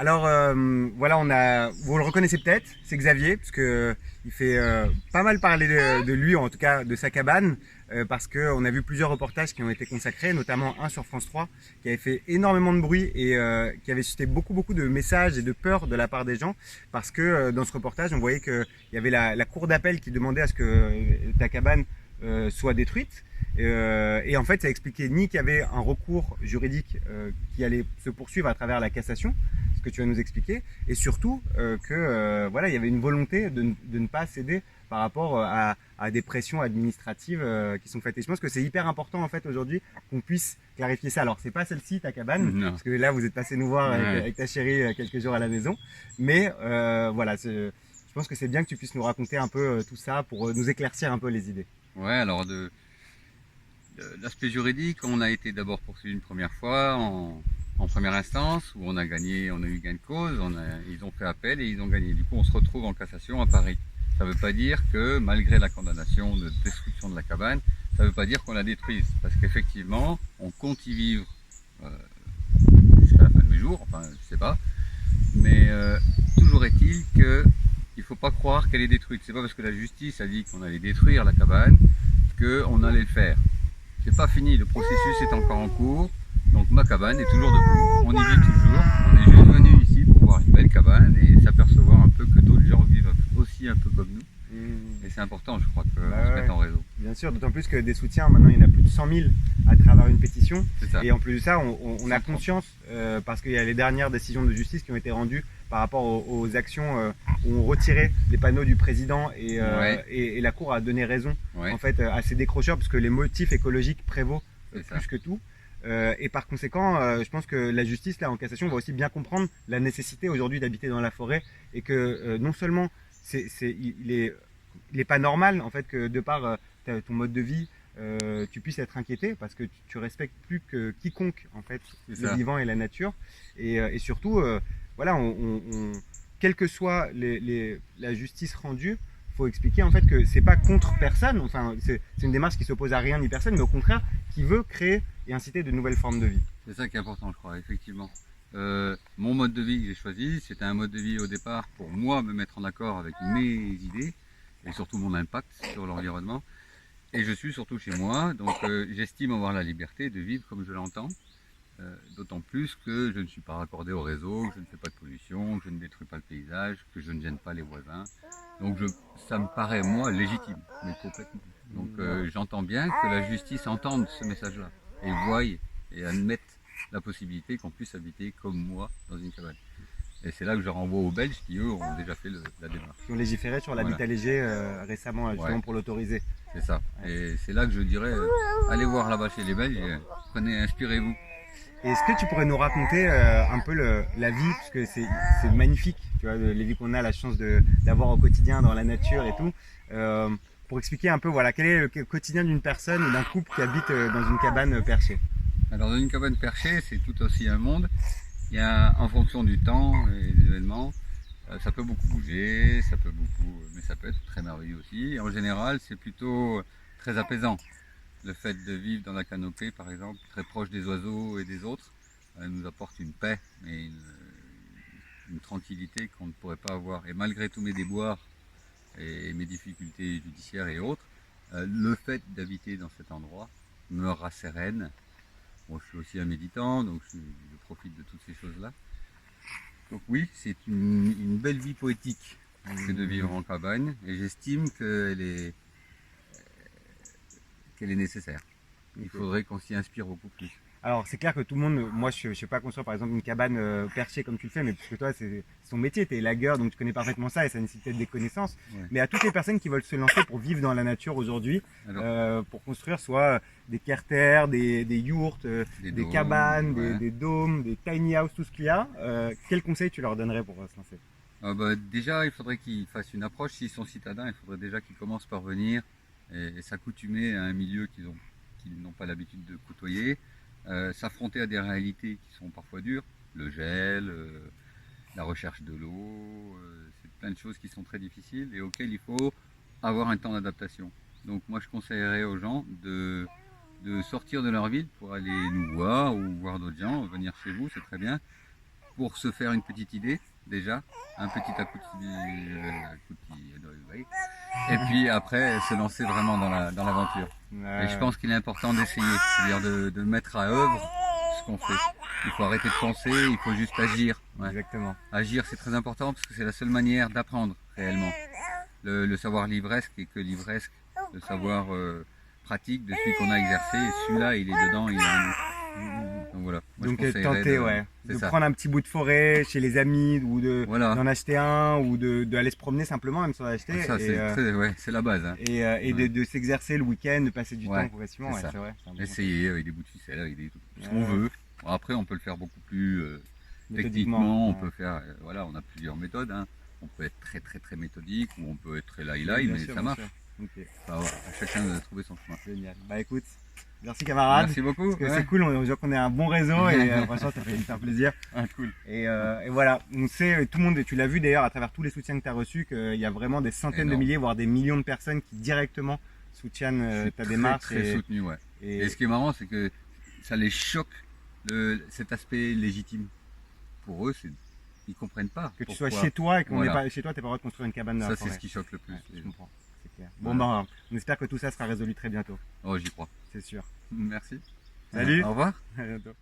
Alors voilà, vous le reconnaissez peut-être, c'est Xavier, parce que il fait pas mal parler de lui, en tout cas de sa cabane, parce qu'on a vu plusieurs reportages qui ont été consacrés, notamment un sur France 3, qui avait fait énormément de bruit et qui avait suscité beaucoup de messages et de peurs de la part des gens, parce que dans ce reportage, on voyait qu'il y avait la cour d'appel qui demandait à ce que ta cabane soit détruite. Et en fait, ça expliquait ni qu'il y avait un recours juridique qui allait se poursuivre à travers la cassation, ce que tu vas nous expliquer, et surtout que voilà, il y avait une volonté de ne pas céder par rapport à des pressions administratives qui sont faites. Et je pense que c'est hyper important en fait aujourd'hui qu'on puisse clarifier ça. Alors c'est pas celle-ci ta cabane, Non. parce que là vous êtes passé nous voir Ouais. avec ta chérie quelques jours à la maison, mais voilà, je pense que c'est bien que tu puisses nous raconter un peu tout ça pour nous éclaircir un peu les idées. Ouais, alors de l'aspect juridique, on a été d'abord poursuivi une première fois en première instance où on a gagné, on a eu gain de cause, ils ont fait appel et ils ont gagné. Du coup, on se retrouve en cassation à Paris. Ça ne veut pas dire que malgré la condamnation de destruction de la cabane, ça ne veut pas dire qu'on la détruise. Parce qu'effectivement, on compte y vivre euh, jusqu'à la fin de mes jours, enfin, je sais pas. Mais toujours est-il que il faut pas croire qu'elle est détruite. C'est pas parce que la justice a dit qu'on allait détruire la cabane qu'on allait le faire. C'est pas fini, le processus est encore en cours. Donc ma cabane est toujours debout. On y vit toujours. On est juste venu ici pour voir une belle cabane et s'apercevoir un peu que d'autres gens vivent aussi un peu comme nous. Et c'est important, je crois, qu'on se mette en réseau. Bien sûr, d'autant plus que des soutiens, maintenant il y en a plus de 100 000 à travers une pétition. C'est ça. Et en plus de ça, on a conscience, parce qu'il y a les dernières décisions de justice qui ont été rendues par rapport aux actions où on retirait les panneaux du président Ouais. et la Cour a donné raison Ouais. en fait à ces décrocheurs, parce que les motifs écologiques prévaut C'est ça. plus que tout. Et par conséquent, je pense que la justice, là, en cassation, va aussi bien comprendre la nécessité aujourd'hui d'habiter dans la forêt et que non seulement il est pas normal en fait que de par ton mode de vie, tu puisses être inquiété parce que tu respectes plus que quiconque en fait C'est le ça. vivant et la nature et surtout voilà quelle que soit la justice rendue, faut expliquer en fait que c'est pas contre personne, enfin c'est une démarche qui s'oppose à rien ni personne, mais au contraire qui veut créer et inciter de nouvelles formes de vie. C'est ça qui est important, je crois, effectivement. Mon mode de vie que j'ai choisi, c'était un mode de vie au départ pour moi me mettre en accord avec mes idées et surtout mon impact sur l'environnement. Et je suis surtout chez moi, donc j'estime avoir la liberté de vivre comme je l'entends. D'autant plus que je ne suis pas raccordé au réseau, que je ne fais pas de pollution, que je ne détruis pas le paysage, que je ne gêne pas les voisins. Donc ça me paraît, moi, légitime, mais complètement. Donc j'entends bien que la justice entende ce message-là et voie et admette la possibilité qu'on puisse habiter comme moi dans une cabane. Et c'est là que je renvoie aux Belges qui, eux, ont déjà fait la démarche. Qui ont légiféré sur Voilà. l'habitat léger récemment justement Ouais. pour l'autoriser. C'est ça. Et c'est là que je dirais, allez voir là-bas chez les Belges, prenez, inspirez-vous. Et est-ce que tu pourrais nous raconter un peu la vie, parce que c'est magnifique, tu vois, les vies qu'on a la chance d'avoir au quotidien dans la nature et tout, pour expliquer un peu, voilà, quel est le quotidien d'une personne ou d'un couple qui habite dans une cabane perchée. Alors dans une cabane perchée, c'est tout aussi un monde. Il y a, en fonction du temps et des événements, ça peut beaucoup bouger, mais ça peut être très merveilleux aussi. Et en général, c'est plutôt très apaisant. Le fait de vivre dans la canopée, par exemple, très proche des oiseaux et des autres, nous apporte une paix et une tranquillité qu'on ne pourrait pas avoir. Et malgré tous mes déboires et mes difficultés judiciaires et autres, le fait d'habiter dans cet endroit me rassérène. Bon, je suis aussi un méditant, donc je profite de toutes ces choses-là. Donc oui, c'est une belle vie poétique que de vivre en cabane, et j'estime qu'elle est nécessaire. Il faudrait qu'on s'y inspire beaucoup plus. Alors c'est clair que tout le monde, moi je ne sais pas construire par exemple une cabane perchée comme tu le fais, mais puisque toi c'est ton métier, tu es lagueur, donc tu connais parfaitement ça et ça nécessite peut-être des connaissances. Ouais. Mais à toutes les personnes qui veulent se lancer pour vivre dans la nature aujourd'hui, pour construire soit des carters, des yurts, des dômes, cabanes, ouais. des dômes, des tiny houses, tout ce qu'il y a, quel conseil tu leur donnerais pour se lancer? Déjà, il faudrait qu'ils fassent une approche. S'ils sont citadins, il faudrait déjà qu'ils commencent par venir et s'accoutumer à un milieu qu'ils n'ont pas l'habitude de côtoyer. S'affronter à des réalités qui sont parfois dures, le gel, la recherche de l'eau, c'est plein de choses qui sont très difficiles et auxquelles il faut avoir un temps d'adaptation. Donc moi je conseillerais aux gens de sortir de leur ville pour aller nous voir ou voir d'autres gens, venir chez vous, c'est très bien, pour se faire une petite idée déjà, un petit oui. Et puis après se lancer vraiment dans l'aventure. Et je pense qu'il est important d'essayer, c'est-à-dire de mettre à œuvre ce qu'on fait. Il faut arrêter de penser, il faut juste agir. Ouais. Exactement. Agir, c'est très important parce que c'est la seule manière d'apprendre réellement. Le savoir livresque est que livresque, le savoir pratique de celui qu'on a exercé, et celui-là, il est dedans, il est en nous. Donc voilà. Moi, Donc je conseillerais tenter, ouais, de prendre un petit bout de forêt chez les amis ou d'en acheter un ou d'aller se promener simplement même sans l'acheter. Ça, c'est la base. Hein. Et de s'exercer le week-end, de passer du temps progressivement. C'est vrai. Essayer avec des bouts de ficelle, avec ce qu'on veut. Bon, après, on peut le faire beaucoup plus techniquement. On peut faire, voilà, on a plusieurs méthodes. Hein. On peut être très très très méthodique ou on peut être très laï, mais ça marche. Okay. Enfin, voilà, à chacun de trouver son chemin. Génial. Bah écoute, merci camarade. Merci beaucoup. C'est cool, on voit qu'on est un bon réseau et franchement ça fait hyper plaisir. Cool. Et voilà, on sait, tout le monde, tu l'as vu d'ailleurs à travers tous les soutiens que tu as reçus, qu'il y a vraiment des centaines de milliers, voire des millions de personnes qui directement soutiennent ta démarche. Très soutenu, ouais. Et ce qui est marrant, c'est que ça les choque, cet aspect légitime. Pour eux, ils comprennent pas. Que tu sois chez toi et qu'on n'est pas chez toi, t'es pas le droit de construire une cabane dans la forêt. Ça, c'est ce qui choque le plus. Je comprends, c'est clair. Bon, ben, on espère que tout ça sera résolu très bientôt. Oh, j'y crois. C'est sûr. Merci. Salut. Au revoir. À bientôt.